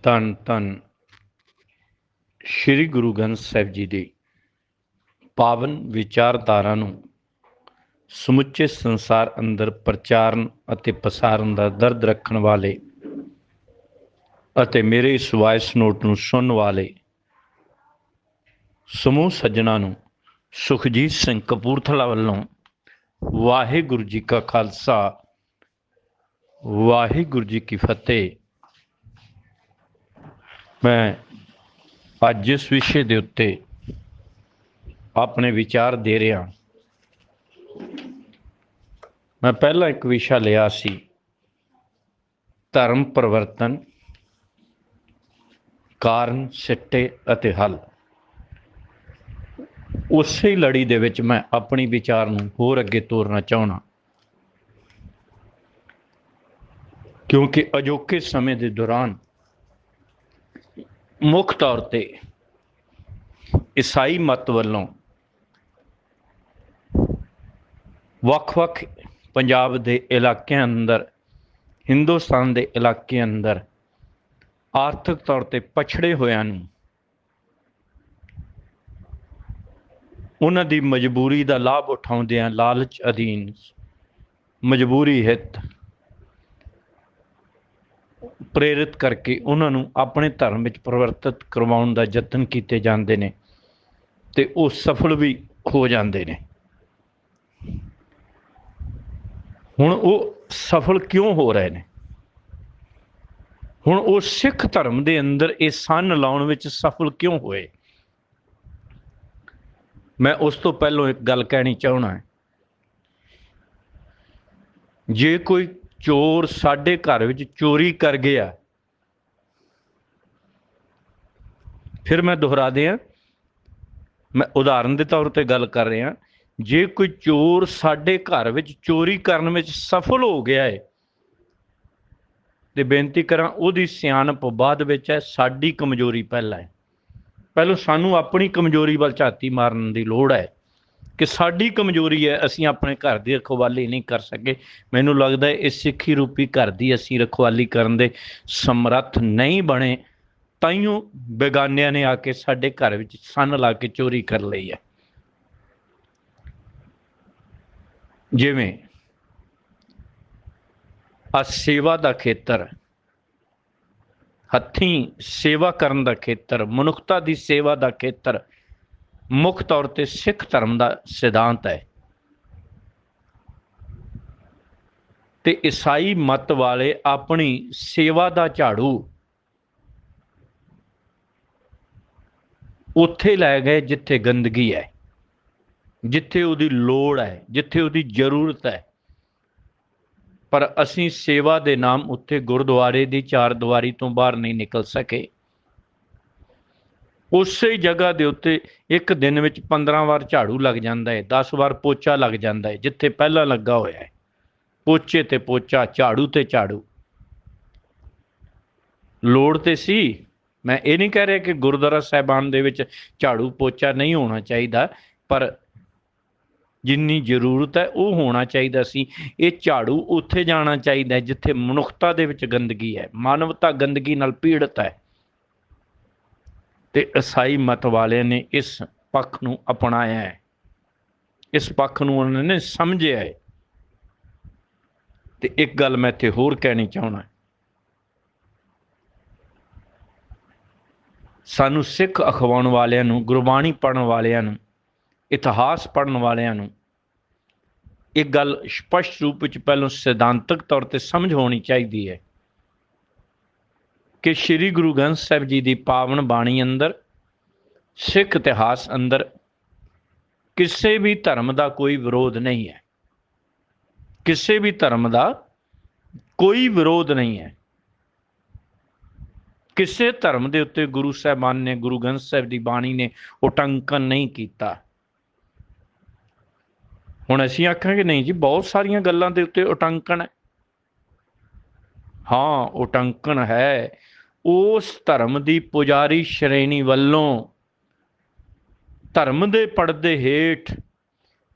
ਧੰਨ ਧੰਨ ਸ਼੍ਰੀ ਗੁਰੂ ਗ੍ਰੰਥ ਸਾਹਿਬ ਜੀ ਦੀ ਪਾਵਨ ਵਿਚਾਰਧਾਰਾ ਨੂੰ ਸਮੁੱਚੇ ਸੰਸਾਰ ਅੰਦਰ ਪ੍ਰਚਾਰਨ ਅਤੇ ਪਸਾਰਨ ਦਾ ਦਰਦ ਰੱਖਣ ਵਾਲੇ ਅਤੇ ਮੇਰੇ ਇਸ ਵਾਇਸ ਨੋਟ ਨੂੰ ਸੁਣਨ ਵਾਲੇ ਸਮੂਹ ਸੱਜਣਾਂ ਨੂੰ ਸੁਖਜੀਤ ਸਿੰਘ ਕਪੂਰਥਲਾ ਵੱਲੋਂ ਵਾਹਿਗੁਰੂ ਜੀ ਕਾ ਖਾਲਸਾ ਵਾਹਿਗੁਰੂ ਜੀ ਕੀ ਫਤਿਹ। ਮੈਂ ਅੱਜ ਇਸ ਵਿਸ਼ੇ ਦੇ ਉੱਤੇ ਆਪਣੇ ਵਿਚਾਰ ਦੇ ਰਿਹਾ। ਮੈਂ ਪਹਿਲਾਂ ਇੱਕ ਵਿਸ਼ਾ ਲਿਆ ਸੀ ਧਰਮ ਪਰਿਵਰਤਨ, ਕਾਰਨ, ਸਿੱਟੇ ਅਤੇ ਹੱਲ। ਉਸੇ ਲੜੀ ਦੇ ਵਿੱਚ ਮੈਂ ਆਪਣੀ ਵਿਚਾਰ ਨੂੰ ਹੋਰ ਅੱਗੇ ਤੋਰਨਾ ਚਾਹੁੰਦਾ, ਕਿਉਂਕਿ ਅਜੋਕੇ ਸਮੇਂ ਦੇ ਦੌਰਾਨ ਮੁੱਖ ਤੌਰ ਤੇ ਈਸਾਈ ਮਤ ਵੱਲੋਂ ਵੱਖ-ਵੱਖ ਪੰਜਾਬ ਦੇ ਇਲਾਕਿਆਂ ਅੰਦਰ, ਹਿੰਦੁਸਤਾਨ ਦੇ ਇਲਾਕਿਆਂ ਅੰਦਰ ਆਰਥਿਕ ਤੌਰ ਤੇ ਪਛੜੇ ਹੋਇਆਂ ਨੂੰ ਉਹਨਾਂ ਦੀ ਮਜਬੂਰੀ ਦਾ ਲਾਭ ਉਠਾਉਂਦਿਆਂ ਲਾਲਚ ਅਧੀਨ ਮਜਬੂਰੀ ਹਿੱਤ ਪ੍ਰੇਰਿਤ ਕਰਕੇ ਉਹਨਾਂ ਨੂੰ ਆਪਣੇ ਧਰਮ ਵਿੱਚ ਪਰਿਵਰਤਿਤ ਕਰਵਾਉਣ ਦਾ ਯਤਨ ਕੀਤੇ ਜਾਂਦੇ ਨੇ ਤੇ ਉਹ ਸਫਲ ਵੀ ਹੋ ਜਾਂਦੇ ਨੇ। ਹੁਣ ਉਹ ਸਫਲ ਕਿਉਂ ਹੋ ਰਹੇ ਨੇ? ਹੁਣ ਉਹ ਸਿੱਖ ਧਰਮ ਦੇ ਅੰਦਰ ਇਹ ਸੰਨ ਲਾਉਣ ਵਿੱਚ ਸਫਲ ਕਿਉਂ ਹੋਏ? ਮੈਂ ਉਸ ਤੋਂ ਪਹਿਲਾਂ ਇੱਕ ਗੱਲ ਕਹਿਣੀ ਚਾਹੁੰਦਾ। ਜੇ ਕੋਈ ਚੋਰ ਸਾਡੇ ਘਰ ਵਿੱਚ ਚੋਰੀ ਕਰ ਗਿਆ, ਫਿਰ ਮੈਂ ਦੁਹਰਾ ਦਿਆਂ, ਮੈਂ ਉਦਾਹਰਨ ਦੇ ਤੌਰ ਤੇ ਗੱਲ ਕਰ ਰਿਹਾ। ਜੇ ਕੋਈ ਚੋਰ ਸਾਡੇ ਘਰ ਵਿੱਚ ਚੋਰੀ ਕਰਨ ਵਿੱਚ ਸਫਲ ਹੋ ਗਿਆ ਹੈ ਤੇ ਬੇਨਤੀ ਕਰਾਂ ਉਹਦੀ ਸਿਆਣਪ ਬਾਅਦ ਵਿੱਚ ਹੈ, ਸਾਡੀ ਕਮਜ਼ੋਰੀ ਪਹਿਲਾਂ ਹੈ। ਪਹਿਲਾਂ ਸਾਨੂੰ ਆਪਣੀ ਕਮਜ਼ੋਰੀ ਵੱਲ ਝਾਤੀ ਮਾਰਨ ਦੀ ਲੋੜ ਹੈ ਕਿ ਸਾਡੀ ਕਮਜ਼ੋਰੀ ਹੈ, ਅਸੀਂ ਆਪਣੇ ਘਰ ਦੀ ਰਖਵਾਲੀ ਨਹੀਂ ਕਰ ਸਕੇ। ਮੈਨੂੰ ਲੱਗਦਾ ਹੈ ਇਸ ਸਿੱਖੀ ਰੂਪੀ ਘਰ ਦੀ ਅਸੀਂ ਰਖਵਾਲੀ ਕਰਨ ਦੇ ਸਮਰੱਥ ਨਹੀਂ ਬਣੇ, ਤਾਈਓ ਬੇਗਾਨਿਆਂ ਨੇ ਆ ਕੇ ਸਾਡੇ ਘਰ ਵਿੱਚ ਸੰਨ ਲਾ ਕੇ ਚੋਰੀ ਕਰ ਲਈ ਹੈ। ਜਿਵੇਂ ਆ ਸੇਵਾ ਦਾ ਖੇਤਰ, ਹੱਥੀਂ ਸੇਵਾ ਕਰਨ ਦਾ ਖੇਤਰ, ਮਨੁੱਖਤਾ ਦੀ ਸੇਵਾ ਦਾ ਖੇਤਰ ਮੁੱਖ ਤੌਰ ਤੇ ਸਿੱਖ ਧਰਮ ਦਾ ਸਿਧਾਂਤ ਹੈ ਤੇ ਈਸਾਈ ਮਤ ਵਾਲੇ ਆਪਣੀ ਸੇਵਾ ਦਾ ਝਾੜੂ ਉੱਥੇ ਲੈ ਗਏ ਜਿੱਥੇ ਗੰਦਗੀ ਹੈ, ਜਿੱਥੇ ਉਹਦੀ ਲੋੜ ਹੈ, ਜਿੱਥੇ ਉਹਦੀ ਜ਼ਰੂਰਤ ਹੈ। ਪਰ ਅਸੀਂ ਸੇਵਾ ਦੇ ਨਾਮ ਉੱਤੇ ਗੁਰਦੁਆਰੇ ਦੀ ਚਾਰ ਦੀਵਾਰੀ ਤੋਂ ਬਾਹਰ ਨਹੀਂ ਨਿਕਲ ਸਕੇ। ਉਸੇ ਜਗ੍ਹਾ ਦੇ ਉੱਤੇ ਇੱਕ ਦਿਨ ਵਿੱਚ 15 ਵਾਰ ਝਾੜੂ ਲੱਗ ਜਾਂਦਾ ਹੈ, 10 ਵਾਰ ਪੋਚਾ ਲੱਗ ਜਾਂਦਾ ਹੈ, ਜਿੱਥੇ ਪਹਿਲਾਂ ਲੱਗਾ ਹੋਇਆ ਹੈ। ਪੋਚੇ ਤੇ ਪੋਚਾ, ਝਾੜੂ ਤੇ ਝਾੜੂ। ਲੋੜ ਤੇ ਸੀ। ਮੈਂ ਇਹ ਨਹੀਂ ਕਹਿ ਰਿਹਾ ਕਿ ਗੁਰਦੁਆਰਾ ਸਾਹਿਬਾਨ ਦੇ ਵਿੱਚ ਝਾੜੂ ਪੋਚਾ ਨਹੀਂ ਹੋਣਾ ਚਾਹੀਦਾ, ਪਰ ਜਿੰਨੀ ਜ਼ਰੂਰਤ ਹੈ ਉਹ ਹੋਣਾ ਚਾਹੀਦਾ ਸੀ। ਇਹ ਝਾੜੂ ਉੱਥੇ ਜਾਣਾ ਚਾਹੀਦਾ ਜਿੱਥੇ ਮਨੁੱਖਤਾ ਦੇ ਵਿੱਚ ਗੰਦਗੀ ਹੈ, ਮਾਨਵਤਾ ਗੰਦਗੀ ਨਾਲ ਪੀੜਤ ਹੈ। ਤੇ ਈਸਾਈ ਮਤ ਵਾਲਿਆਂ ਨੇ ਇਸ ਪੱਖ ਨੂੰ ਅਪਣਾਇਆ ਹੈ, ਇਸ ਪੱਖ ਨੂੰ ਉਹਨਾਂ ਨੇ ਸਮਝਿਆ ਹੈ। ਤੇ ਇੱਕ ਗੱਲ ਮੈਂ ਇੱਥੇ ਹੋਰ ਕਹਿਣੀ ਚਾਹੁੰਦਾ, ਸਾਨੂੰ ਸਿੱਖ ਅਖਵਾਉਣ ਵਾਲਿਆਂ ਨੂੰ, ਗੁਰਬਾਣੀ ਪੜ੍ਹਨ ਵਾਲਿਆਂ ਨੂੰ, ਇਤਿਹਾਸ ਪੜ੍ਹਨ ਵਾਲਿਆਂ ਨੂੰ ਇੱਕ ਗੱਲ ਸਪਸ਼ਟ ਰੂਪ ਵਿੱਚ ਪਹਿਲਾਂ ਸਿਧਾਂਤਕ ਤੌਰ ਤੇ ਸਮਝ ਹੋਣੀ ਚਾਹੀਦੀ ਹੈ ਕਿ ਸ਼੍ਰੀ ਗੁਰੂ ਗ੍ਰੰਥ ਸਾਹਿਬ ਜੀ ਦੀ ਪਾਵਨ ਬਾਣੀ ਅੰਦਰ, ਸਿੱਖ ਇਤਿਹਾਸ ਅੰਦਰ ਕਿਸੇ ਵੀ ਧਰਮ ਦਾ ਕੋਈ ਵਿਰੋਧ ਨਹੀਂ ਹੈ। ਕਿਸੇ ਵੀ ਧਰਮ ਦਾ ਕੋਈ ਵਿਰੋਧ ਨਹੀਂ ਹੈ। ਕਿਸੇ ਧਰਮ ਦੇ ਉੱਤੇ ਗੁਰੂ ਸਾਹਿਬਾਨ ਨੇ, ਗੁਰੂ ਗ੍ਰੰਥ ਸਾਹਿਬ ਦੀ ਬਾਣੀ ਨੇ ਉਟੰਕਨ ਨਹੀਂ ਕੀਤਾ। ਹੁਣ ਅਸੀਂ ਆਖਾਂਗੇ ਨਹੀਂ ਜੀ, ਬਹੁਤ ਸਾਰੀਆਂ ਗੱਲਾਂ ਦੇ ਉੱਤੇ ਉਟੰਕਨ ਹੈ। ਹਾਂ, ਉਟੰਕਨ ਹੈ ਉਸ ਧਰਮ ਦੀ ਪੁਜਾਰੀ ਸ਼੍ਰੇਣੀ ਵੱਲੋਂ ਧਰਮ ਦੇ ਪਰਦੇ ਹੇਠ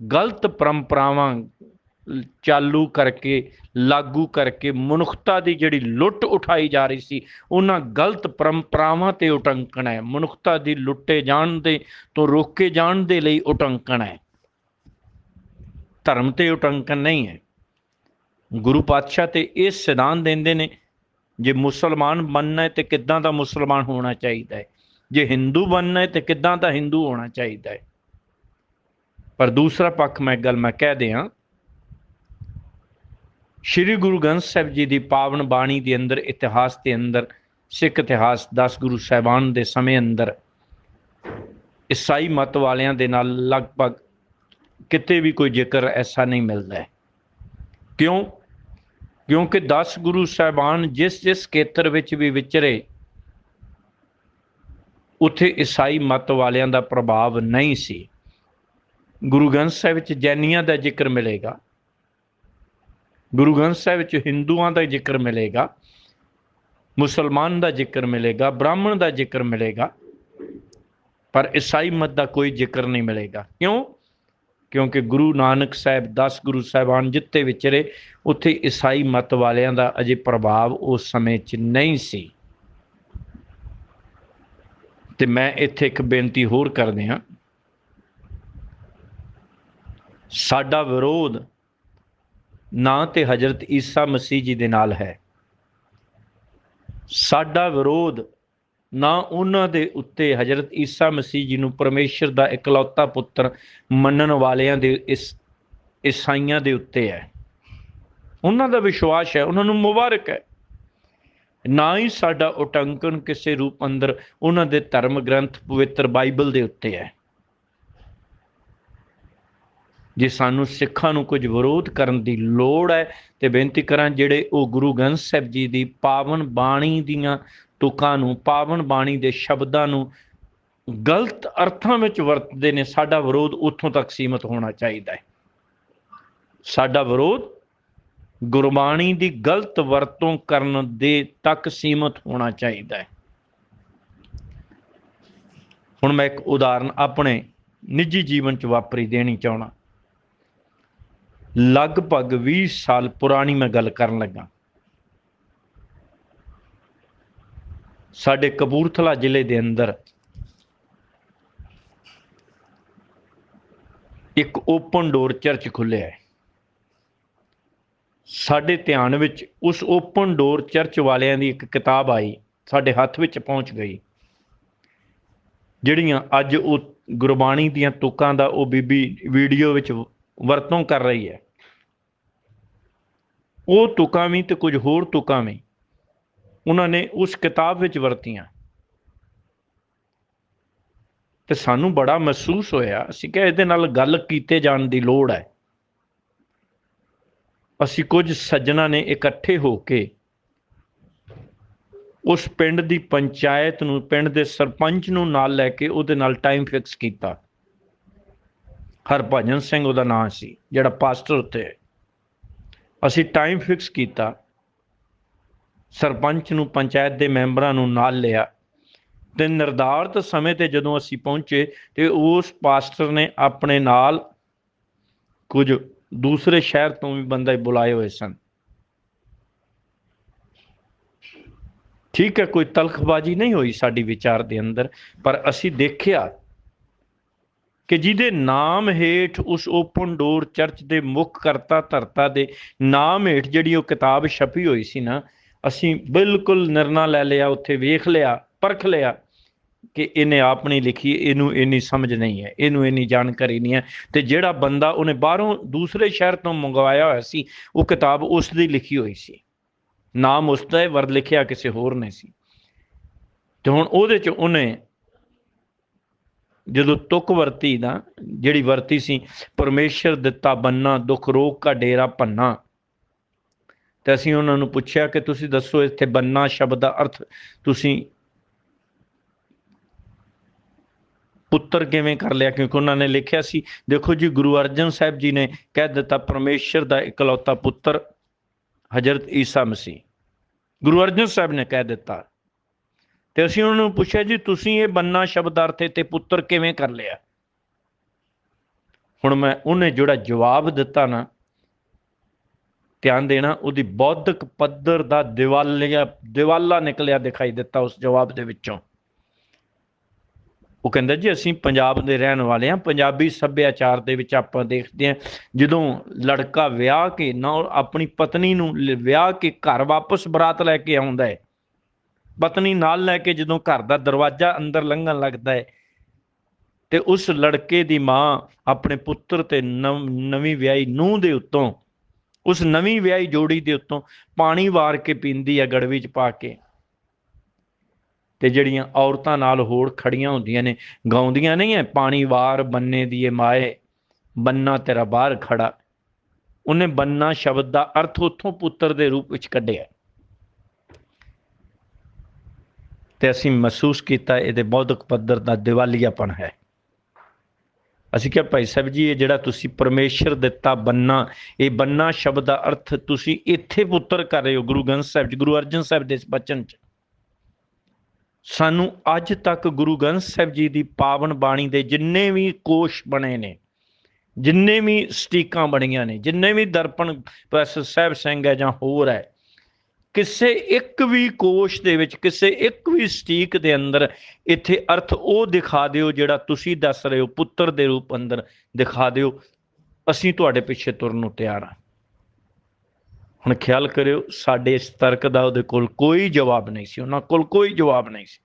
ਗਲਤ ਪਰੰਪਰਾਵਾਂ, ਚਾਲੂ ਕਰਕੇ, ਲਾਗੂ ਕਰਕੇ ਮਨੁੱਖਤਾ ਦੀ ਜਿਹੜੀ ਲੁੱਟ ਉਠਾਈ ਜਾ ਰਹੀ ਸੀ, ਉਹਨਾਂ ਗਲਤ ਪਰੰਪਰਾਵਾਂ ਤੇ ਉਟੰਕਣ ਹੈ। ਮਨੁੱਖਤਾ ਦੀ ਲੁੱਟੇ ਜਾਣ ਦੇ ਤੋਂ ਰੋਕੇ ਜਾਣ ਦੇ ਲਈ ਉਟੰਕਣ ਹੈ, ਧਰਮ ਤੇ ਉਟੰਕਣ ਨਹੀਂ ਹੈ। ਗੁਰੂ ਪਾਤਸ਼ਾਹ ਤੇ ਇਹ ਸਿਧਾਂਤ ਦਿੰਦੇ ਨੇ, ਜੇ ਮੁਸਲਮਾਨ ਬਣਨਾ ਹੈ ਤੇ ਕਿੱਦਾਂ ਦਾ ਮੁਸਲਮਾਨ ਹੋਣਾ ਚਾਹੀਦਾ ਹੈ, ਜੇ ਹਿੰਦੂ ਬਣਨਾ ਹੈ ਤੇ ਕਿੱਦਾਂ ਦਾ ਹਿੰਦੂ ਹੋਣਾ ਚਾਹੀਦਾ ਹੈ। ਪਰ ਦੂਸਰਾ ਪੱਖ ਮੈਂ ਕਹਿ ਦਿਆਂ, ਸ਼੍ਰੀ ਗੁਰੂ ਗ੍ਰੰਥ ਸਾਹਿਬ ਜੀ ਦੀ ਪਾਵਨ ਬਾਣੀ ਦੇ ਅੰਦਰ, ਇਤਿਹਾਸ ਦੇ ਅੰਦਰ, ਸਿੱਖ ਇਤਿਹਾਸ 10 ਗੁਰੂ ਸਾਹਿਬਾਨ ਦੇ ਸਮੇਂ ਅੰਦਰ ਈਸਾਈ ਮਤ ਵਾਲਿਆਂ ਦੇ ਨਾਲ ਲਗਭਗ ਕਿਤੇ ਵੀ ਕੋਈ ਜ਼ਿਕਰ ਐਸਾ ਨਹੀਂ ਮਿਲਦਾ ਹੈ। ਕਿਉਂ? ਕਿਉਂਕਿ 10 ਗੁਰੂ ਸਾਹਿਬਾਨ ਜਿਸ ਜਿਸ ਖੇਤਰ ਵਿੱਚ ਵੀ ਵਿਚਰੇ, ਉੱਥੇ ਈਸਾਈ ਮਤ ਵਾਲਿਆਂ ਦਾ ਪ੍ਰਭਾਵ ਨਹੀਂ ਸੀ। ਗੁਰੂ ਗ੍ਰੰਥ ਸਾਹਿਬ ਵਿੱਚ ਜੈਨੀਆਂ ਦਾ ਜ਼ਿਕਰ ਮਿਲੇਗਾ, ਗੁਰੂ ਗ੍ਰੰਥ ਸਾਹਿਬ ਵਿੱਚ ਹਿੰਦੂਆਂ ਦਾ ਜ਼ਿਕਰ ਮਿਲੇਗਾ, ਮੁਸਲਮਾਨ ਦਾ ਜ਼ਿਕਰ ਮਿਲੇਗਾ, ਬ੍ਰਾਹਮਣ ਦਾ ਜ਼ਿਕਰ ਮਿਲੇਗਾ, ਪਰ ਈਸਾਈ ਮਤ ਦਾ ਕੋਈ ਜ਼ਿਕਰ ਨਹੀਂ ਮਿਲੇਗਾ। ਕਿਉਂ? ਕਿਉਂਕਿ ਗੁਰੂ ਨਾਨਕ ਸਾਹਿਬ, 10 ਗੁਰੂ ਸਾਹਿਬਾਨ ਜਿੱਥੇ ਵਿਚਰੇ, ਉੱਥੇ ਈਸਾਈ ਮਤ ਵਾਲਿਆਂ ਦਾ ਅਜੇ ਪ੍ਰਭਾਵ ਉਸ ਸਮੇਂ 'ਚ ਨਹੀਂ ਸੀ। ਤੇ ਮੈਂ ਇੱਥੇ ਇੱਕ ਬੇਨਤੀ ਹੋਰ ਕਰਦੇ ਹਾਂ, ਸਾਡਾ ਵਿਰੋਧ ਨਾ ਤੇ ਹਜ਼ਰਤ ਈਸਾ ਮਸੀਹ ਜੀ ਦੇ ਨਾਲ ਹੈ, ਸਾਡਾ ਵਿਰੋਧ ਨਾ ਉਹਨਾਂ ਦੇ ਉੱਤੇ, ਹਜ਼ਰਤ ਈਸਾ ਮਸੀਹ ਜੀ ਨੂੰ ਪਰਮੇਸ਼ਰ ਦਾ ਇਕਲੌਤਾ ਪੁੱਤਰ ਮੰਨਣ ਵਾਲਿਆਂ ਦੇ ਈਸਾਈਆਂ ਦੇ ਉੱਤੇ ਹੈ। ਉਹਨਾਂ ਦਾ ਵਿਸ਼ਵਾਸ ਹੈ, ਉਹਨਾਂ ਨੂੰ ਮੁਬਾਰਕ ਹੈ। ਨਾ ਹੀ ਸਾਡਾ ਉਟੰਕਨ ਕਿਸੇ ਰੂਪ ਅੰਦਰ ਉਹਨਾਂ ਦੇ ਧਰਮ ਗ੍ਰੰਥ ਪਵਿੱਤਰ ਬਾਈਬਲ ਦੇ ਉੱਤੇ ਹੈ। ਜੇ ਸਾਨੂੰ ਸਿੱਖਾਂ ਨੂੰ ਕੁਝ ਵਿਰੋਧ ਕਰਨ ਦੀ ਲੋੜ ਹੈ ਤੇ ਬੇਨਤੀ ਕਰਾਂ, ਜਿਹੜੇ ਉਹ ਗੁਰੂ ਗ੍ਰੰਥ ਸਾਹਿਬ ਜੀ ਦੀ ਪਾਵਨ ਬਾਣੀ ਦੀਆਂ ਤੁਕਾਂ ਨੂੰ, ਪਾਵਨ ਬਾਣੀ ਦੇ ਸ਼ਬਦਾਂ ਨੂੰ ਗਲਤ ਅਰਥਾਂ ਵਿੱਚ ਵਰਤਦੇ ਨੇ, ਸਾਡਾ ਵਿਰੋਧ ਉੱਥੋਂ ਤੱਕ ਸੀਮਤ ਹੋਣਾ ਚਾਹੀਦਾ ਹੈ। ਸਾਡਾ ਵਿਰੋਧ ਗੁਰਬਾਣੀ ਦੀ ਗਲਤ ਵਰਤੋਂ ਕਰਨ ਦੇ ਤੱਕ ਸੀਮਤ ਹੋਣਾ ਚਾਹੀਦਾ ਹੈ। ਹੁਣ ਮੈਂ ਇੱਕ ਉਦਾਹਰਨ ਆਪਣੇ ਨਿੱਜੀ ਜੀਵਨ 'ਚ ਵਾਪਰੀ ਦੇਣੀ ਚਾਹੁੰਦਾ। ਲਗਭਗ 20 ਸਾਲ ਪੁਰਾਣੀ ਮੈਂ ਗੱਲ ਕਰਨ ਲੱਗਾ। ਸਾਡੇ ਕਪੂਰਥਲਾ ਜ਼ਿਲ੍ਹੇ ਦੇ ਅੰਦਰ ਇੱਕ ਓਪਨ ਡੋਰ ਚਰਚ ਖੁੱਲ੍ਹਿਆ ਹੈ। ਸਾਡੇ ਧਿਆਨ ਵਿੱਚ ਉਸ ਓਪਨ ਡੋਰ ਚਰਚ ਵਾਲਿਆਂ ਦੀ ਇੱਕ ਕਿਤਾਬ ਆਈ, ਸਾਡੇ ਹੱਥ ਵਿੱਚ ਪਹੁੰਚ ਗਈ, ਜਿਹੜੀਆਂ ਅੱਜ ਉਹ ਗੁਰਬਾਣੀ ਦੀਆਂ ਤੁਕਾਂ ਦਾ ਉਹ ਬੀਬੀ ਵੀਡੀਓ ਵਿੱਚ ਵਰਤੋਂ ਕਰ ਰਹੀ ਹੈ। ਉਹ ਤੁਕਾਂ ਵੀ ਤੇ ਕੁਝ ਹੋਰ ਤੁਕਾਂ ਵੀ ਉਹਨਾਂ ਨੇ ਉਸ ਕਿਤਾਬ ਵਿੱਚ ਵਰਤੀਆਂ ਤੇ ਸਾਨੂੰ ਬੜਾ ਮਹਿਸੂਸ ਹੋਇਆ। ਅਸੀਂ ਕਿਹਾ ਇਹਦੇ ਨਾਲ ਗੱਲ ਕੀਤੇ ਜਾਣ ਦੀ ਲੋੜ ਹੈ। ਅਸੀਂ ਕੁਝ ਸੱਜਣਾਂ ਨੇ ਇਕੱਠੇ ਹੋ ਕੇ ਉਸ ਪਿੰਡ ਦੀ ਪੰਚਾਇਤ ਨੂੰ, ਪਿੰਡ ਦੇ ਸਰਪੰਚ ਨੂੰ ਨਾਲ ਲੈ ਕੇ ਉਹਦੇ ਨਾਲ ਟਾਈਮ ਫਿਕਸ ਕੀਤਾ। ਹਰਭਜਨ ਸਿੰਘ ਉਹਦਾ ਨਾਂ ਸੀ, ਜਿਹੜਾ ਪਾਸਟਰ ਉੱਥੇ ਹੈ। ਅਸੀਂ ਟਾਈਮ ਫਿਕਸ ਕੀਤਾ, ਸਰਪੰਚ ਨੂੰ, ਪੰਚਾਇਤ ਦੇ ਮੈਂਬਰਾਂ ਨੂੰ ਨਾਲ ਲਿਆ ਤੇ ਨਿਰਧਾਰਤ ਸਮੇਂ ਤੇ ਜਦੋਂ ਅਸੀਂ ਪਹੁੰਚੇ ਤੇ ਉਸ ਪਾਸਟਰ ਨੇ ਆਪਣੇ ਨਾਲ ਕੁਝ ਦੂਸਰੇ ਸ਼ਹਿਰ ਤੋਂ ਵੀ ਬੰਦੇ ਬੁਲਾਏ ਹੋਏ ਸਨ। ਠੀਕ ਹੈ, ਕੋਈ ਤਲਖਬਾਜ਼ੀ ਨਹੀਂ ਹੋਈ ਸਾਡੀ ਵਿਚਾਰ ਦੇ ਅੰਦਰ, ਪਰ ਅਸੀਂ ਦੇਖਿਆ ਕਿ ਜਿਹਦੇ ਨਾਮ ਹੇਠ ਉਸ ਓਪਨ ਡੋਰ ਚਰਚ ਦੇ ਮੁੱਖ ਕਰਤਾ ਧਰਤਾ ਦੇ ਨਾਮ ਹੇਠ ਜਿਹੜੀ ਉਹ ਕਿਤਾਬ ਛਪੀ ਹੋਈ ਸੀ ਨਾ, ਅਸੀਂ ਬਿਲਕੁਲ ਨਿਰਣਾ ਲੈ ਲਿਆ, ਉੱਥੇ ਵੇਖ ਲਿਆ, ਪਰਖ ਲਿਆ ਕਿ ਇਹਨੇ ਆਪ ਨਹੀਂ ਲਿਖੀ, ਇਹਨੂੰ ਇੰਨੀ ਸਮਝ ਨਹੀਂ ਹੈ, ਇਹਨੂੰ ਇੰਨੀ ਜਾਣਕਾਰੀ ਨਹੀਂ ਹੈ। ਤੇ ਜਿਹੜਾ ਬੰਦਾ ਉਹਨੇ ਬਾਹਰੋਂ ਦੂਸਰੇ ਸ਼ਹਿਰ ਤੋਂ ਮੰਗਵਾਇਆ ਹੋਇਆ ਸੀ, ਉਹ ਕਿਤਾਬ ਉਸ ਦੀ ਲਿਖੀ ਹੋਈ ਸੀ, ਨਾਮ ਉਸ ਦਾ ਵਰਦ ਲਿਖਿਆ ਕਿਸੇ ਹੋਰ ਨੇ ਸੀ। ਤੇ ਹੁਣ ਉਹਦੇ 'ਚ ਉਹਨੇ ਜਦੋਂ ਤੁਕ ਵਰਤੀ ਨਾ, ਜਿਹੜੀ ਵਰਤੀ ਸੀ, ਪਰਮੇਸ਼ਰ ਦਿੱਤਾ ਬੰਨਾ, ਦੁੱਖ ਰੋਗ ਕਾ ਡੇਰਾ ਭੰਨਾ। ਤੇ ਅਸੀਂ ਉਹਨਾਂ ਨੂੰ ਪੁੱਛਿਆ ਕਿ ਤੁਸੀਂ ਦੱਸੋ ਇੱਥੇ ਬੰਨਾ ਸ਼ਬਦ ਦਾ ਅਰਥ ਤੁਸੀਂ ਪੁੱਤਰ ਕਿਵੇਂ ਕਰ ਲਿਆ? ਕਿਉਂਕਿ ਉਹਨਾਂ ਨੇ ਲਿਖਿਆ ਸੀ, ਦੇਖੋ ਜੀ, ਗੁਰੂ ਅਰਜਨ ਸਾਹਿਬ ਜੀ ਨੇ ਕਹਿ ਦਿੱਤਾ ਪਰਮੇਸ਼ਰ ਦਾ ਇਕਲੌਤਾ ਪੁੱਤਰ ਹਜ਼ਰਤ ਈਸਾ ਮਸੀਹ, ਗੁਰੂ ਅਰਜਨ ਸਾਹਿਬ ਨੇ ਕਹਿ ਦਿੱਤਾ। ਤੇ ਅਸੀਂ ਉਹਨਾਂ ਨੂੰ ਪੁੱਛਿਆ, ਜੀ ਤੁਸੀਂ ਇਹ ਬੰਨਾ ਸ਼ਬਦ ਅਰਥ ਤੇ ਪੁੱਤਰ ਕਿਵੇਂ ਕਰ ਲਿਆ? ਹੁਣ ਉਹਨੇ ਜਿਹੜਾ ਜਵਾਬ ਦਿੱਤਾ ਨਾ, ਧਿਆਨ ਦੇਣਾ, ਉਹਦੀ ਬੌਧਿਕ ਪੱਧਰ ਦਾ ਦਿਵਾਲਾ ਨਿਕਲਿਆ ਦਿਖਾਈ ਦਿੱਤਾ ਉਸ ਜਵਾਬ ਦੇ ਵਿੱਚੋਂ। ਉਹ ਕਹਿੰਦਾ ਜੀ ਅਸੀਂ ਪੰਜਾਬ ਦੇ ਰਹਿਣ ਵਾਲੇ ਹਾਂ। ਪੰਜਾਬੀ ਸੱਭਿਆਚਾਰ ਦੇ ਵਿੱਚ ਆਪਾਂ ਦੇਖਦੇ ਹਾਂ, ਜਦੋਂ ਲੜਕਾ ਵਿਆਹ ਕੇ ਨਾ ਆਪਣੀ ਪਤਨੀ ਨੂੰ ਵਿਆਹ ਕੇ ਘਰ ਵਾਪਸ ਬਰਾਤ ਲੈ ਕੇ ਆਉਂਦਾ ਹੈ, ਪਤਨੀ ਨਾਲ ਲੈ ਕੇ ਜਦੋਂ ਘਰ ਦਾ ਦਰਵਾਜ਼ਾ ਅੰਦਰ ਲੰਘਣ ਲੱਗਦਾ ਹੈ, ਤੇ ਉਸ ਲੜਕੇ ਦੀ ਮਾਂ ਆਪਣੇ ਪੁੱਤਰ ਤੇ ਨਵੀਂ ਵਿਆਹੀ ਨੂੰਹ ਦੇ ਉੱਤੋਂ, ਉਸ ਨਵੀਂ ਵਿਆਹੀ ਜੋੜੀ ਦੇ ਉੱਤੋਂ ਪਾਣੀ ਵਾਰ ਕੇ ਪੀਂਦੀ ਹੈ ਗੜਵੀ 'ਚ ਪਾ ਕੇ। ਤੇ ਜਿਹੜੀਆਂ ਔਰਤਾਂ ਨਾਲ ਹੋਰ ਖੜੀਆਂ ਹੁੰਦੀਆਂ ਨੇ, ਗਾਉਂਦੀਆਂ ਨਹੀਂ ਹੈ, ਪਾਣੀ ਵਾਰ ਬੰਨੇ ਦੀਏ ਮਾਏ, ਬੰਨਾ ਤੇਰਾ ਬਾਹਰ ਖੜਾ। ਉਹਨੇ ਬੰਨਾ ਸ਼ਬਦ ਦਾ ਅਰਥ ਉੱਥੋਂ ਪੁੱਤਰ ਦੇ ਰੂਪ ਵਿੱਚ ਕੱਢਿਆ। ਤੇ ਅਸੀਂ ਮਹਿਸੂਸ ਕੀਤਾ ਇਹਦੇ ਬੌਧਿਕ ਪੱਧਰ ਦਾ ਦਿਵਾਲੀਆਪਣ ਹੈ। ਅਸੀਂ ਕਿਹਾ ਭਾਈ ਸਾਹਿਬ ਜੀ, ਇਹ ਜਿਹੜਾ ਤੁਸੀਂ ਪਰਮੇਸ਼ਰ ਦਿੱਤਾ ਬੰਨਾ, ਇਹ ਬੰਨਾ ਸ਼ਬਦ ਦਾ ਅਰਥ ਤੁਸੀਂ ਇੱਥੇ ਪੁੱਤਰ ਕਰ ਰਹੇ ਹੋ ਗੁਰੂ ਗ੍ਰੰਥ ਸਾਹਿਬ 'ਚ, ਗੁਰੂ ਅਰਜਨ ਸਾਹਿਬ ਦੇ ਇਸ ਬਚਨ 'ਚ। ਸਾਨੂੰ ਅੱਜ ਤੱਕ ਗੁਰੂ ਗ੍ਰੰਥ ਸਾਹਿਬ ਜੀ ਦੀ ਪਾਵਨ ਬਾਣੀ ਦੇ ਜਿੰਨੇ ਵੀ ਕੋਸ਼ ਬਣੇ ਨੇ, ਜਿੰਨੇ ਵੀ ਸਟੀਕਾਂ ਬਣੀਆਂ ਨੇ, ਜਿੰਨੇ ਵੀ ਦਰਪਣ ਪ੍ਰੋਫੈਸਰ ਸਾਹਿਬ ਸਿੰਘ ਹੈ ਜਾਂ ਹੋਰ ਹੈ, ਕਿਸੇ ਇੱਕ ਵੀ ਕੋਸ਼ ਦੇ ਵਿੱਚ, ਕਿਸੇ ਇੱਕ ਵੀ ਸਟੀਕ ਦੇ ਅੰਦਰ ਇੱਥੇ ਅਰਥ ਉਹ ਦਿਖਾ ਦਿਓ ਜਿਹੜਾ ਤੁਸੀਂ ਦੱਸ ਰਹੇ ਹੋ, ਪੁੱਤਰ ਦੇ ਰੂਪ ਅੰਦਰ ਦਿਖਾ ਦਿਓ, ਅਸੀਂ ਤੁਹਾਡੇ ਪਿੱਛੇ ਤੁਰਨ ਨੂੰ ਤਿਆਰ ਹਾਂ। ਹੁਣ ਖਿਆਲ ਕਰਿਓ, ਸਾਡੇ ਇਸ ਤਰਕ ਦਾ ਉਹਦੇ ਕੋਲ ਕੋਈ ਜਵਾਬ ਨਹੀਂ ਸੀ, ਉਹਨਾਂ ਕੋਲ ਕੋਈ ਜਵਾਬ ਨਹੀਂ ਸੀ।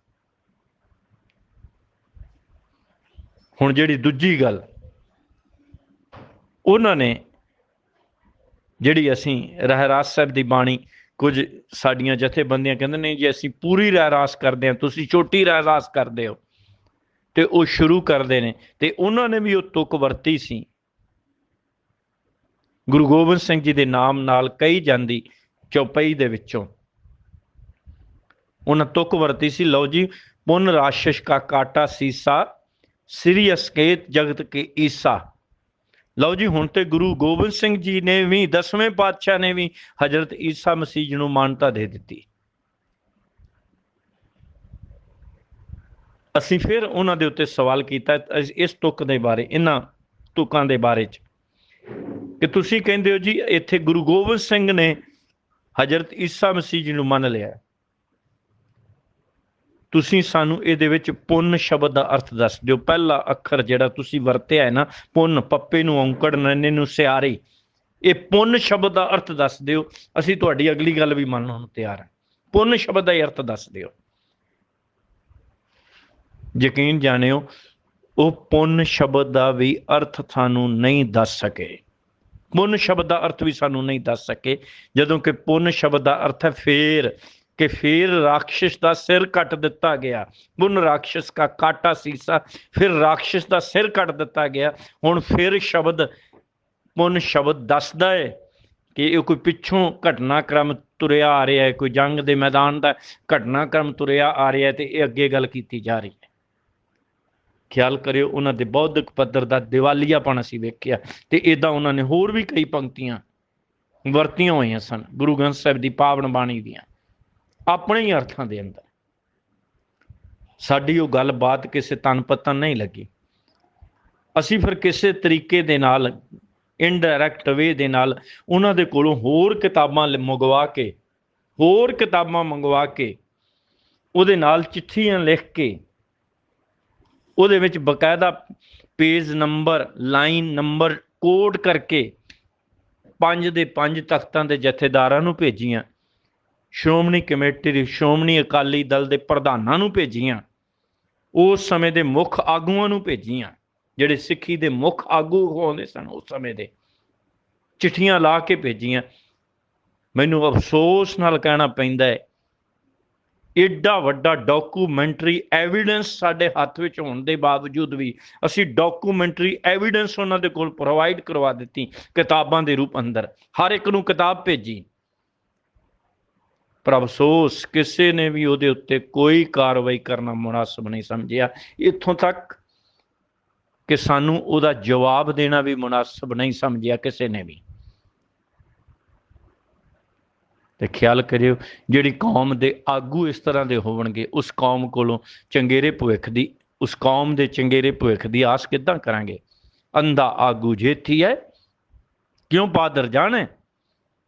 ਹੁਣ ਜਿਹੜੀ ਦੂਜੀ ਗੱਲ, ਉਹਨਾਂ ਨੇ ਜਿਹੜੀ ਅਸੀਂ ਰਹਿਰਾਸ ਸਾਹਿਬ ਦੀ ਬਾਣੀ, ਕੁਝ ਸਾਡੀਆਂ ਜਥੇਬੰਦੀਆਂ ਕਹਿੰਦੇ ਨੇ ਜੀ ਅਸੀਂ ਪੂਰੀ ਰਹਿਰਾਸ ਕਰਦੇ ਹਾਂ, ਤੁਸੀਂ ਛੋਟੀ ਰਹਿਰਾਸ ਕਰਦੇ ਹੋ, ਤੇ ਉਹ ਸ਼ੁਰੂ ਕਰਦੇ ਨੇ। ਤੇ ਉਹਨਾਂ ਨੇ ਵੀ ਉਹ ਤੁਕ ਵਰਤੀ ਸੀ, ਗੁਰੂ ਗੋਬਿੰਦ ਸਿੰਘ ਜੀ ਦੇ ਨਾਮ ਨਾਲ ਕਹੀ ਜਾਂਦੀ ਚੌਪਈ ਦੇ ਵਿੱਚੋਂ ਉਹਨਾਂ ਤੁਕ ਵਰਤੀ ਸੀ, ਲਓ ਜੀ, ਪੁੰਨ ਰਾਸ਼ਿਸ਼ ਕਾ ਕਾਟਾ ਸੀਸਾ, ਸ੍ਰੀ ਅਸਕੇਤ ਜਗਤ ਕੇ ਈਸਾ। ਲਓ ਜੀ, ਹੁਣ ਤੇ ਗੁਰੂ ਗੋਬਿੰਦ ਸਿੰਘ ਜੀ ਨੇ ਵੀ, 10ਵੇਂ ਪਾਤਸ਼ਾਹ ਨੇ ਵੀ ਹਜ਼ਰਤ ਈਸਾ ਮਸੀਹ ਜੀ ਨੂੰ ਮਾਨਤਾ ਦੇ ਦਿੱਤੀ। ਅਸੀਂ ਫਿਰ ਉਹਨਾਂ ਦੇ ਉੱਤੇ ਸਵਾਲ ਕੀਤਾ ਇਸ ਤੁਕ ਦੇ ਬਾਰੇ, ਇਹਨਾਂ ਤੁਕਾਂ ਦੇ ਬਾਰੇ 'ਚ, ਕਿ ਤੁਸੀਂ ਕਹਿੰਦੇ ਹੋ ਜੀ ਇੱਥੇ ਗੁਰੂ ਗੋਬਿੰਦ ਸਿੰਘ ਨੇ ਹਜ਼ਰਤ ਈਸਾ ਮਸੀਹ ਜੀ ਨੂੰ ਮੰਨ ਲਿਆ, ਤੁਸੀਂ ਸਾਨੂੰ ਇਹਦੇ ਵਿੱਚ ਪੁੰਨ ਸ਼ਬਦ ਦਾ ਅਰਥ ਦੱਸ ਦਿਓ। ਪਹਿਲਾ ਅੱਖਰ ਜਿਹੜਾ ਤੁਸੀਂ ਵਰਤਿਆ ਹੈ ਨਾ, ਪੁੰਨ, ਪੱਪੇ ਨੂੰ ਔਂਕੜ, ਨੰਨੇ ਨੂੰ ਸਿਆਰੀ, ਇਹ ਪੁੰਨ ਸ਼ਬਦ ਦਾ ਅਰਥ ਦੱਸ ਦਿਓ, ਅਸੀਂ ਤੁਹਾਡੀ ਅਗਲੀ ਗੱਲ ਵੀ ਮੰਨਣ ਨੂੰ ਤਿਆਰ ਹਾਂ। ਪੁੰਨ ਸ਼ਬਦ ਦਾ ਹੀ ਅਰਥ ਦੱਸ ਦਿਓ। ਯਕੀਨ ਜਾਣਿਓ, ਉਹ ਪੁੰਨ ਸ਼ਬਦ ਦਾ ਵੀ ਅਰਥ ਸਾਨੂੰ ਨਹੀਂ ਦੱਸ ਸਕੇ। ਪੁੰਨ ਸ਼ਬਦ ਦਾ ਅਰਥ ਵੀ ਸਾਨੂੰ ਨਹੀਂ ਦੱਸ ਸਕੇ, ਜਦੋਂ ਕਿ ਪੁੰਨ ਸ਼ਬਦ ਦਾ ਅਰਥ ਹੈ ਫੇਰ, ਕਿ ਫਿਰ ਰਾਖਸ਼ ਦਾ ਸਿਰ ਕੱਟ ਦਿੱਤਾ ਗਿਆ। ਪੁੰਨ ਰਾਖਸ਼ ਕਾ ਕਾਟਾ ਸੀਸਾ, ਫਿਰ ਰਾਖਸ਼ ਦਾ ਸਿਰ ਕੱਟ ਦਿੱਤਾ ਗਿਆ। ਹੁਣ ਫਿਰ ਸ਼ਬਦ, ਪੁੰਨ ਸ਼ਬਦ ਦੱਸਦਾ ਹੈ ਕਿ ਇਹ ਕੋਈ ਪਿੱਛੋਂ ਘਟਨਾਕ੍ਰਮ ਤੁਰਿਆ ਆ ਰਿਹਾ ਹੈ, ਕੋਈ ਜੰਗ ਦੇ ਮੈਦਾਨ ਦਾ ਘਟਨਾਕ੍ਰਮ ਤੁਰਿਆ ਆ ਰਿਹਾ ਹੈ, ਤੇ ਇਹ ਅੱਗੇ ਗੱਲ ਕੀਤੀ ਜਾ ਰਹੀ ਹੈ। ਖਿਆਲ ਕਰਿਓ, ਉਹਨਾਂ ਦੇ ਬੌਧਿਕ ਪੱਧਰ ਦਾ ਦਿਵਾਲੀਆਪਣ ਅਸੀਂ ਵੇਖਿਆ। ਤੇ ਇੱਦਾਂ ਉਹਨਾਂ ਨੇ ਹੋਰ ਵੀ ਕਈ ਪੰਕਤੀਆਂ ਵਰਤੀਆਂ ਹੋਈਆਂ ਸਨ ਗੁਰੂ ਗ੍ਰੰਥ ਸਾਹਿਬ ਦੀ ਪਾਵਨ ਬਾਣੀ ਦੀਆਂ, ਆਪਣੇ ਹੀ ਅਰਥਾਂ ਦੇ ਅੰਦਰ। ਸਾਡੀ ਉਹ ਗੱਲਬਾਤ ਕਿਸੇ ਤਨ ਪਤਨ ਨਹੀਂ ਲੱਗੀ। ਅਸੀਂ ਫਿਰ ਕਿਸੇ ਤਰੀਕੇ ਦੇ ਨਾਲ, ਇਨਡਾਇਰੈਕਟ ਵੇ ਦੇ ਨਾਲ, ਉਹਨਾਂ ਦੇ ਕੋਲੋਂ ਹੋਰ ਕਿਤਾਬਾਂ ਮੰਗਵਾ ਕੇ, ਉਹਦੇ ਨਾਲ ਚਿੱਠੀਆਂ ਲਿਖ ਕੇ, ਉਹਦੇ ਵਿੱਚ ਬਕਾਇਦਾ page number, line number code ਕਰਕੇ 5 ਦੇ 5 ਤਖਤਾਂ ਦੇ ਜਥੇਦਾਰਾਂ ਨੂੰ ਭੇਜੀਆਂ, ਸ਼੍ਰੋਮਣੀ ਕਮੇਟੀ ਦੀ, ਸ਼੍ਰੋਮਣੀ ਅਕਾਲੀ ਦਲ ਦੇ ਪ੍ਰਧਾਨਾਂ ਨੂੰ ਭੇਜੀਆਂ, ਉਸ ਸਮੇਂ ਦੇ ਮੁੱਖ ਆਗੂਆਂ ਨੂੰ ਭੇਜੀਆਂ, ਜਿਹੜੇ ਸਿੱਖੀ ਦੇ ਮੁੱਖ ਆਗੂ ਹੋਉਂਦੇ ਸਨ ਉਸ ਸਮੇਂ ਦੇ, ਚਿੱਠੀਆਂ ਲਾ ਕੇ ਭੇਜੀਆਂ। ਮੈਨੂੰ ਅਫਸੋਸ ਨਾਲ ਕਹਿਣਾ ਪੈਂਦਾ ਹੈ, ਏਡਾ ਵੱਡਾ ਡਾਕੂਮੈਂਟਰੀ ਐਵੀਡੈਂਸ ਸਾਡੇ ਹੱਥ ਵਿੱਚ ਹੋਣ ਦੇ ਬਾਵਜੂਦ ਵੀ ਅਸੀਂ ਡਾਕੂਮੈਂਟਰੀ ਐਵੀਡੈਂਸ ਉਹਨਾਂ ਦੇ ਕੋਲ ਪ੍ਰੋਵਾਈਡ ਕਰਵਾ ਦਿੱਤੀ ਕਿਤਾਬਾਂ ਦੇ ਰੂਪ ਅੰਦਰ, ਹਰ ਇੱਕ ਨੂੰ ਕਿਤਾਬ ਭੇਜੀ, ਪਰ ਅਫਸੋਸ ਕਿਸੇ ਨੇ ਵੀ ਉਹਦੇ ਉੱਤੇ ਕੋਈ ਕਾਰਵਾਈ ਕਰਨਾ ਮੁਨਾਸਬ ਨਹੀਂ ਸਮਝਿਆ। ਇੱਥੋਂ ਤੱਕ ਕਿ ਸਾਨੂੰ ਉਹਦਾ ਜਵਾਬ ਦੇਣਾ ਵੀ ਮੁਨਾਸਬ ਨਹੀਂ ਸਮਝਿਆ ਕਿਸੇ ਨੇ ਵੀ। ਤੇ ਖਿਆਲ ਕਰਿਓ, ਜਿਹੜੀ ਕੌਮ ਦੇ ਆਗੂ ਇਸ ਤਰ੍ਹਾਂ ਦੇ ਹੋਣਗੇ, ਉਸ ਕੌਮ ਕੋਲੋਂ ਚੰਗੇਰੇ ਭਵਿੱਖ ਦੀ, ਉਸ ਕੌਮ ਦੇ ਚੰਗੇਰੇ ਭਵਿੱਖ ਦੀ ਆਸ ਕਿੱਦਾਂ ਕਰਾਂਗੇ? ਅੰਧਾ ਆਗੂ ਜੇਥੀ ਹੈ, ਕਿਉਂ ਪਾਦਰ ਜਾਣੇ,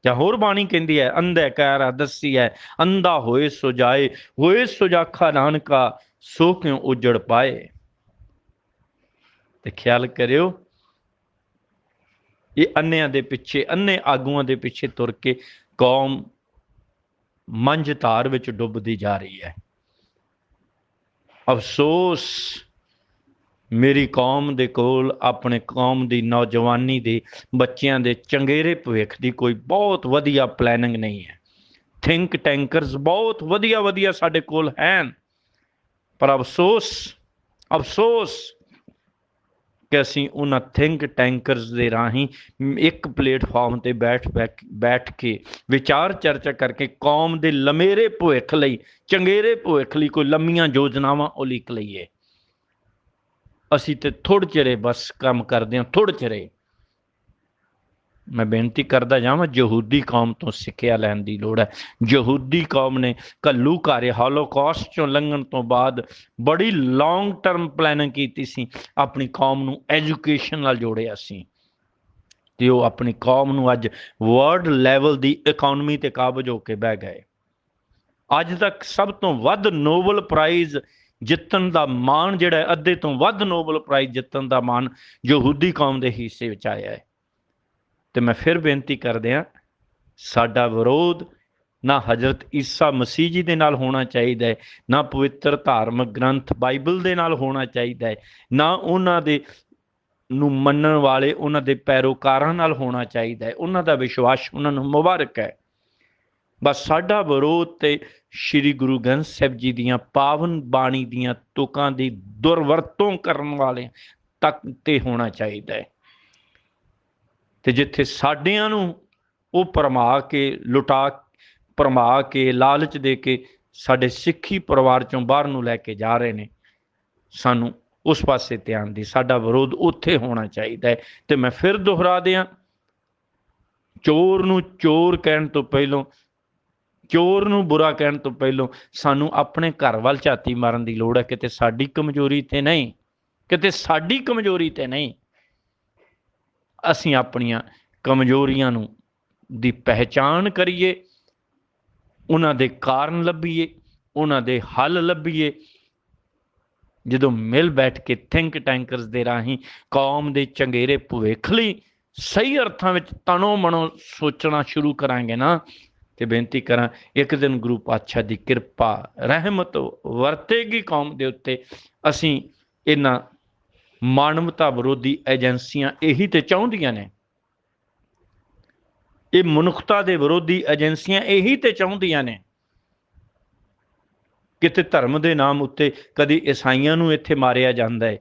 ਜਾਂ ਹੋਰ ਬਾਣੀ ਕਹਿੰਦੀ ਹੈ, ਅੰਧੇ ਕਹਿਰਾ ਦੱਸੀ ਹੈ, ਅੰਧਾ ਹੋਏ ਸੋ ਜਾਏ, ਹੋਏ ਸੁਜਾਖਾ ਨਾਨਕਾ, ਸੋ ਕਿਉ ਉਜੜ ਪਾਏ। ਤੇ ਖਿਆਲ ਕਰਿਓ, ਇਹ ਅੰਨਿਆਂ ਦੇ ਪਿੱਛੇ, ਅੰਨੇ ਆਗੂਆਂ ਦੇ ਪਿੱਛੇ ਤੁਰ ਕੇ ਕੌਮ ਮੰਝ ਧਾਰ ਵਿੱਚ ਡੁੱਬਦੀ ਜਾ ਰਹੀ ਹੈ। ਅਫਸੋਸ, ਮੇਰੀ ਕੌਮ ਦੇ ਕੋਲ, ਆਪਣੇ ਕੌਮ ਦੀ ਨੌਜਵਾਨੀ ਦੇ ਬੱਚਿਆਂ ਦੇ ਚੰਗੇਰੇ ਭਵਿੱਖ ਦੀ ਕੋਈ ਬਹੁਤ ਵਧੀਆ ਪਲੈਨਿੰਗ ਨਹੀਂ ਹੈ। ਥਿੰਕ ਟੈਂਕਰਸ ਬਹੁਤ ਵਧੀਆ ਵਧੀਆ ਸਾਡੇ ਕੋਲ ਹਨ, ਪਰ ਅਫਸੋਸ, ਅਫਸੋਸ ਕਿ ਅਸੀਂ ਉਹਨਾਂ ਥਿੰਕ ਟੈਂਕਰਸ ਦੇ ਰਾਹੀਂ ਇੱਕ ਪਲੇਟਫਾਰਮ ਤੇ ਬੈਠ ਕੇ ਵਿਚਾਰ ਚਰਚਾ ਕਰਕੇ ਕੌਮ ਦੇ ਲੰਮੇਰੇ ਭਵਿੱਖ ਲਈ, ਚੰਗੇਰੇ ਭਵਿੱਖ ਲਈ ਕੋਈ ਲੰਮੀਆਂ ਯੋਜਨਾਵਾਂ ਉਲੀਕ ਲਈਏ। ਅਸੀਂ ਤੇ ਥੋੜ੍ਹੇ ਚਿਰੇ ਬਸ ਕੰਮ ਕਰਦੇ ਹਾਂ, ਥੋੜ੍ਹੇ ਚਿਰੇ। ਮੈਂ ਬੇਨਤੀ ਕਰਦਾ ਜਾਵਾਂ, ਯਹੂਦੀ ਕੌਮ ਤੋਂ ਸਿੱਖਿਆ ਲੈਣ ਦੀ ਲੋੜ ਹੈ। ਯਹੂਦੀ ਕੌਮ ਨੇ ਘੱਲੂਘਾਰੇ ਹਾਲੋਕਾਸਟ ਚੋਂ ਲੰਘਣ ਤੋਂ ਬਾਅਦ ਬੜੀ ਲੌਂਗ ਟਰਮ ਪਲੈਨਿੰਗ ਕੀਤੀ ਸੀ, ਆਪਣੀ ਕੌਮ ਨੂੰ ਐਜੂਕੇਸ਼ਨ ਨਾਲ ਜੋੜਿਆ ਸੀ, ਤੇ ਉਹ ਆਪਣੀ ਕੌਮ ਨੂੰ ਅੱਜ ਵਰਲਡ ਲੈਵਲ ਦੀ ਇਕਨੋਮੀ ਤੇ ਕਾਬਜ਼ ਹੋ ਕੇ ਬਹਿ ਗਏ। ਅੱਜ ਤੱਕ ਸਭ ਤੋਂ ਵੱਧ ਨੋਬਲ ਪ੍ਰਾਈਜ਼ ਜਿੱਤਣ ਦਾ ਮਾਣ ਜਿਹੜਾ ਹੈ, ਅੱਧੇ ਤੋਂ ਵੱਧ ਨੋਬਲ ਪ੍ਰਾਈਜ਼ ਜਿੱਤਣ ਦਾ ਮਾਣ ਯਹੂਦੀ ਕੌਮ ਦੇ ਹਿੱਸੇ ਵਿੱਚ ਆਇਆ ਹੈ। ਤੇ ਮੈਂ ਫਿਰ ਬੇਨਤੀ ਕਰਦਿਆਂ, ਸਾਡਾ ਵਿਰੋਧ ਨਾ ਹਜ਼ਰਤ ਈਸਾ ਮਸੀਹ ਜੀ ਦੇ ਨਾਲ ਹੋਣਾ ਚਾਹੀਦਾ ਹੈ, ਨਾ ਪਵਿੱਤਰ ਧਾਰਮਿਕ ਗ੍ਰੰਥ ਬਾਈਬਲ ਦੇ ਨਾਲ ਹੋਣਾ ਚਾਹੀਦਾ ਹੈ, ਨਾ ਉਹਨਾਂ ਦੇ ਨੂੰ ਮੰਨਣ ਵਾਲੇ ਉਹਨਾਂ ਦੇ ਪੈਰੋਕਾਰਾਂ ਨਾਲ ਹੋਣਾ ਚਾਹੀਦਾ ਹੈ। ਉਹਨਾਂ ਦਾ ਵਿਸ਼ਵਾਸ ਉਹਨਾਂ ਨੂੰ ਮੁਬਾਰਕ ਹੈ। ਬਸ ਸਾਡਾ ਵਿਰੋਧ ਤੇ ਸ਼੍ਰੀ ਗੁਰੂ ਗ੍ਰੰਥ ਸਾਹਿਬ ਜੀ ਦੀਆਂ ਪਾਵਨ ਬਾਣੀ ਦੀਆਂ ਤੁਕਾਂ ਦੀ ਦੁਰਵਰਤੋਂ ਕਰਨ ਵਾਲੇ ਤੱਕ ਤੇ ਹੋਣਾ ਚਾਹੀਦਾ ਹੈ। ਤੇ ਜਿੱਥੇ ਸਾਡਿਆਂ ਨੂੰ ਉਹ ਭਰਮਾ ਕੇ ਲਾਲਚ ਦੇ ਕੇ ਸਾਡੇ ਸਿੱਖੀ ਪਰਿਵਾਰ ਚੋਂ ਬਾਹਰ ਨੂੰ ਲੈ ਕੇ ਜਾ ਰਹੇ ਨੇ, ਸਾਨੂੰ ਉਸ ਪਾਸੇ ਧਿਆਨ ਦੀ, ਸਾਡਾ ਵਿਰੋਧ ਉੱਥੇ ਹੋਣਾ ਚਾਹੀਦਾ ਹੈ। ਤੇ ਮੈਂ ਫਿਰ ਦੁਹਰਾ ਦਿਆਂ, ਚੋਰ ਨੂੰ ਚੋਰ ਕਹਿਣ ਤੋਂ ਪਹਿਲੋਂ, ਚੋਰ ਨੂੰ ਬੁਰਾ ਕਹਿਣ ਤੋਂ ਪਹਿਲੋਂ ਸਾਨੂੰ ਆਪਣੇ ਘਰ ਵੱਲ ਝਾਤੀ ਮਾਰਨ ਦੀ ਲੋੜ ਹੈ। ਕਿਤੇ ਸਾਡੀ ਕਮਜ਼ੋਰੀ ਤੇ ਨਹੀਂ, ਕਿਤੇ ਸਾਡੀ ਕਮਜ਼ੋਰੀ ਤੇ ਨਹੀਂ। ਅਸੀਂ ਆਪਣੀਆਂ ਕਮਜ਼ੋਰੀਆਂ ਨੂੰ ਦੀ ਪਹਿਚਾਣ ਕਰੀਏ, ਉਹਨਾਂ ਦੇ ਕਾਰਨ ਲੱਭੀਏ, ਉਹਨਾਂ ਦੇ ਹੱਲ ਲੱਭੀਏ। ਜਦੋਂ ਮਿਲ ਬੈਠ ਕੇ ਥਿੰਕ ਟੈਂਕਰਸ ਦੇ ਰਾਹੀਂ ਕੌਮ ਦੇ ਚੰਗੇਰੇ ਭਵਿੱਖ ਲਈ ਸਹੀ ਅਰਥਾਂ ਵਿੱਚ ਤਨੋ ਮਨੋ ਸੋਚਣਾ ਸ਼ੁਰੂ ਕਰਾਂਗੇ ਨਾ, ਤੇ ਬੇਨਤੀ ਕਰਾਂ, ਇੱਕ ਦਿਨ ਗੁਰੂ ਪਾਤਸ਼ਾਹ ਦੀ ਕਿਰਪਾ ਰਹਿਮਤ ਵਰਤੇਗੀ ਕੌਮ ਦੇ ਉੱਤੇ। ਅਸੀਂ ਇਹਨਾਂ ਮਾਨਵਤਾ ਵਿਰੋਧੀ ਏਜੰਸੀਆਂ ਇਹੀ ਤੇ ਚਾਹੁੰਦੀਆਂ ਨੇ, ਇਹ ਮਨੁੱਖਤਾ ਦੇ ਵਿਰੋਧੀ ਏਜੰਸੀਆਂ ਇਹੀ ਤੇ ਚਾਹੁੰਦੀਆਂ ਨੇ। ਕਿਤੇ ਧਰਮ ਦੇ ਨਾਮ ਉੱਤੇ ਕਦੀ ਈਸਾਈਆਂ ਨੂੰ ਇੱਥੇ ਮਾਰਿਆ ਜਾਂਦਾ ਹੈ,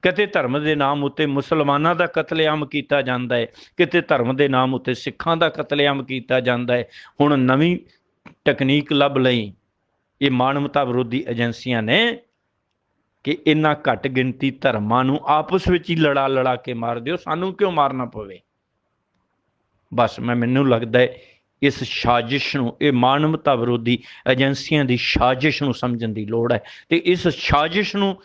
ਕਿਤੇ ਧਰਮ ਦੇ ਨਾਮ ਉੱਤੇ ਮੁਸਲਮਾਨਾਂ ਦਾ ਕਤਲੇਆਮ ਕੀਤਾ ਜਾਂਦਾ ਹੈ, ਕਿਤੇ ਧਰਮ ਦੇ ਨਾਮ ਉੱਤੇ ਸਿੱਖਾਂ ਦਾ ਕਤਲੇਆਮ ਕੀਤਾ ਜਾਂਦਾ ਹੈ। ਹੁਣ ਨਵੀਂ ਟੈਕਨੀਕ ਲੱਭ ਲਈ ਇਹ ਮਾਨਵਤਾ ਵਿਰੋਧੀ ਏਜੰਸੀਆਂ ਨੇ ਕਿ ਇਹਨਾਂ ਘੱਟ ਗਿਣਤੀ ਧਰਮਾਂ ਨੂੰ ਆਪਸ ਵਿੱਚ ਹੀ ਲੜਾ ਕੇ ਮਾਰ ਦਿਓ, ਸਾਨੂੰ ਕਿਉਂ ਮਾਰਨਾ ਪਵੇ। ਬਸ ਮੈਨੂੰ ਲੱਗਦਾ ਹੈ ਇਸ ਸਾਜ਼ਿਸ਼ ਨੂੰ, ਇਹ ਮਾਨਵਤਾ ਵਿਰੋਧੀ ਏਜੰਸੀਆਂ ਦੀ ਸਾਜ਼ਿਸ਼ ਨੂੰ ਸਮਝਣ ਦੀ ਲੋੜ ਹੈ। ਤੇ ਇਸ ਸਾਜ਼ਿਸ਼ ਨੂੰ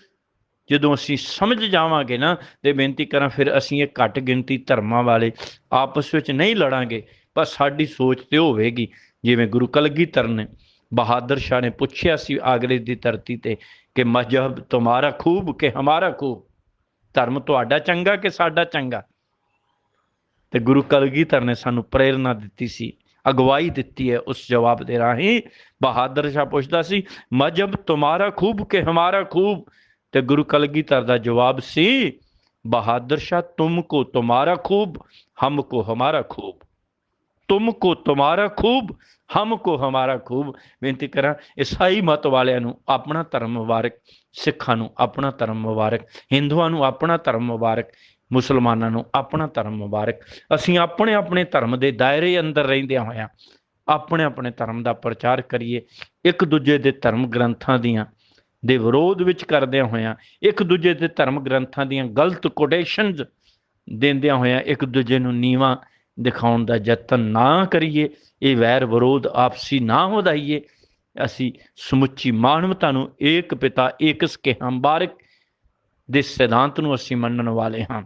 ਜਦੋਂ ਅਸੀਂ ਸਮਝ ਜਾਵਾਂਗੇ ਨਾ, ਤੇ ਬੇਨਤੀ ਕਰਾਂ, ਫਿਰ ਅਸੀਂ ਇਹ ਘੱਟ ਗਿਣਤੀ ਧਰਮਾਂ ਵਾਲੇ ਆਪਸ ਵਿੱਚ ਨਹੀਂ ਲੜਾਂਗੇ। ਬਸ ਸਾਡੀ ਸੋਚ ਤੇ ਹੋਵੇਗੀ ਜਿਵੇਂ ਗੁਰੂ ਕਲਗੀਧਰ ਨੇ, ਬਹਾਦਰ ਸ਼ਾਹ ਨੇ ਪੁੱਛਿਆ ਸੀ ਆਗਰੇ ਦੀ ਧਰਤੀ ਤੇ ਕਿ ਮਜ਼ਹਬ ਤੁਮਾਰਾ ਖੂਬ ਕਿ ਹਮਾਰਾ ਖੂਬ, ਧਰਮ ਤੁਹਾਡਾ ਚੰਗਾ ਕਿ ਸਾਡਾ ਚੰਗਾ। ਤੇ ਗੁਰੂ ਕਲਗੀਧਰ ਨੇ ਸਾਨੂੰ ਪ੍ਰੇਰਨਾ ਦਿੱਤੀ ਸੀ, ਅਗਵਾਈ ਦਿੱਤੀ ਹੈ। ਉਸ ਜਵਾਬ ਦੇ ਰਾਹੀਂ ਬਹਾਦਰ ਸ਼ਾਹ ਪੁੱਛਦਾ ਸੀ, ਮਜ਼ਹਬ ਤੁਮਾਰਾ ਖੂਬ ਕਿ ਹਮਾਰਾ ਖੂਬ, ਤੇ ਗੁਰੂ ਕਲਗੀਧਰ ਦਾ ਜਵਾਬ ਸੀ, ਬਹਾਦਰ ਸ਼ਾਹ ਤੁਮਕੋ ਤੁਮਾਰਾ ਖੂਬ, ਹਮਕੋ ਹਮਾਰਾ ਖੂਬ, ਤੁਮਕੋ ਤੁਮਾਰਾ ਖੂਬ, ਹਮਕੋ ਹਮਾਰਾ ਖੂਬ। ਬੇਨਤੀ ਕਰਾਂ, ਈਸਾਈ ਮਤ ਵਾਲਿਆਂ ਨੂੰ ਆਪਣਾ ਧਰਮ ਮੁਬਾਰਕ, ਸਿੱਖਾਂ ਨੂੰ ਆਪਣਾ ਧਰਮ ਮੁਬਾਰਕ, ਹਿੰਦੂਆਂ ਨੂੰ ਆਪਣਾ ਧਰਮ ਮੁਬਾਰਕ, ਮੁਸਲਮਾਨਾਂ ਨੂੰ ਆਪਣਾ ਧਰਮ ਮੁਬਾਰਕ। ਅਸੀਂ ਆਪਣੇ ਆਪਣੇ ਧਰਮ ਦੇ ਦਾਇਰੇ ਅੰਦਰ ਰਹਿੰਦਿਆਂ ਹੋਇਆਂ ਆਪਣੇ ਆਪਣੇ ਧਰਮ ਦਾ ਪ੍ਰਚਾਰ ਕਰੀਏ। ਇੱਕ ਦੂਜੇ ਦੇ ਧਰਮ ਗ੍ਰੰਥਾਂ ਦੀਆਂ ਦੇ ਵਿਰੋਧ ਵਿੱਚ ਕਰਦਿਆਂ ਹੋਇਆਂ, ਇੱਕ ਦੂਜੇ ਦੇ ਧਰਮ ਗ੍ਰੰਥਾਂ ਦੀਆਂ ਗਲਤ ਕੋਟੇਸ਼ਨਜ਼ ਦਿੰਦਿਆਂ ਹੋਇਆਂ ਇੱਕ ਦੂਜੇ ਨੂੰ ਨੀਵਾਂ ਦਿਖਾਉਣ ਦਾ ਯਤਨ ਨਾ ਕਰੀਏ। ਇਹ ਵੈਰ ਵਿਰੋਧ ਆਪਸੀ ਨਾ ਵਧਾਈਏ। ਅਸੀਂ ਸਮੁੱਚੀ ਮਾਨਵਤਾ ਨੂੰ ਏਕ ਪਿਤਾ ਏਕਸ ਕੇ ਹਮਬਾਰਕ ਦੇ ਸਿਧਾਂਤ ਨੂੰ ਅਸੀਂ ਮੰਨਣ ਵਾਲੇ ਹਾਂ।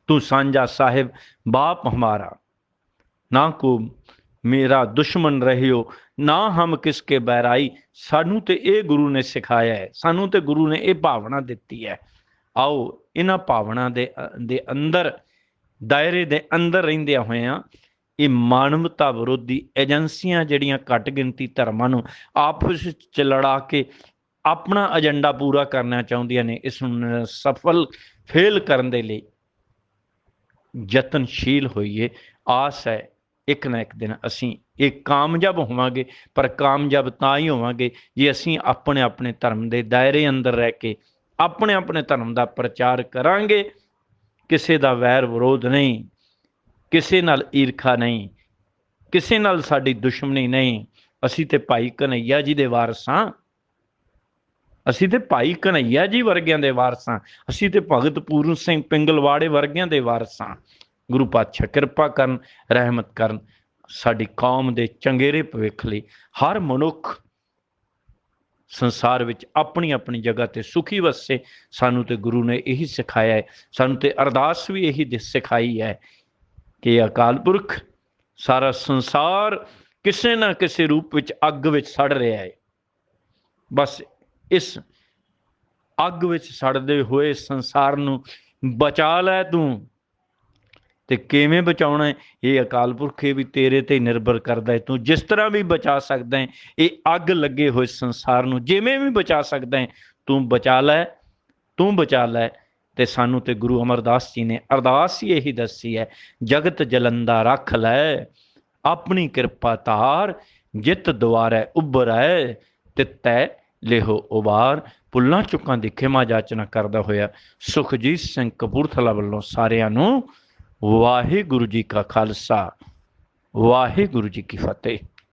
ਤੂੰ ਸਾਂਝਾ ਸਾਹਿਬ ਬਾਪ ਹਮਾਰਾ, ना को मेरा दुश्मन रहियो, ना हम किसके बैराई। सानू ते ये गुरु ने सिखाया है, सानू ते गुरु ने ये भावना दी है। आओ इन्हां भावना दे अंदर, दायरे दे अंदर रहिंदे होया ये मानवता विरोधी एजेंसियां जिहड़ियां घट गिनती धर्मां नूं आपस च लड़ा के अपना एजेंडा पूरा करना चाहुंदियां ने, इस नूं सफल फेल करन दे लई यतनशील होइए। आस है एक ना एक दिन असी ये कामयाब होवांगे, पर कामयाब तां ही होवांगे जे असी अपने अपने धर्म के दायरे अंदर रह के अपने अपने धर्म का प्रचार करांगे। किसी का वैर विरोध नहीं, किसी नाल ईरखा नहीं, किसी नाल साडी दुश्मनी नहीं। असी ते भाई कन्हैया जी दे वारस हां, असी ते भाई कन्हैया जी वर्गियां दे वारस हां, असी ते भगत पूरन सिंह पिंगलवाड़े वर्गियां दे वारस हां। गुरु पातशाह किरपा करन, रहमत करन, साडी कौम दे चंगेरे भविख लई हर मनुख संसार विच अपनी अपनी जगह ते सुखी वसे। सानू ते गुरु ने यही सिखाया है, सानू ते अरदास भी यही सिखाई है कि अकाल पुरख सारा संसार किसी ना किसी रूप विच अग विच सड़ रहा है। बस इस अग विच सड़दे हुए संसार नूं बचा लै तूं। ते किवें बचाउणा है, ये अकाल पुरख भी तेरे ते निर्भर करदा है। तू जिस तरह भी बचा सकदा है ये अग लगे हुए संसार नूं, जिवें भी बचा सकदा है तू बचा लै, तू बचा लै। ते सानू ते गुरु अमरदास जी ने अरदास ही यही दसी है, जगत जलंदा रख लै अपनी कृपा तार, जित द्वारै उभरै तितै लेहो उबार। भुल्लां चुकां दी खिमा जाचना करदा होया सुखजीत सिंह कपूरथला वल्लों सारिआं नूं वाहिगुरु जी का खालसा, वाहिगुरु जी की फतेह।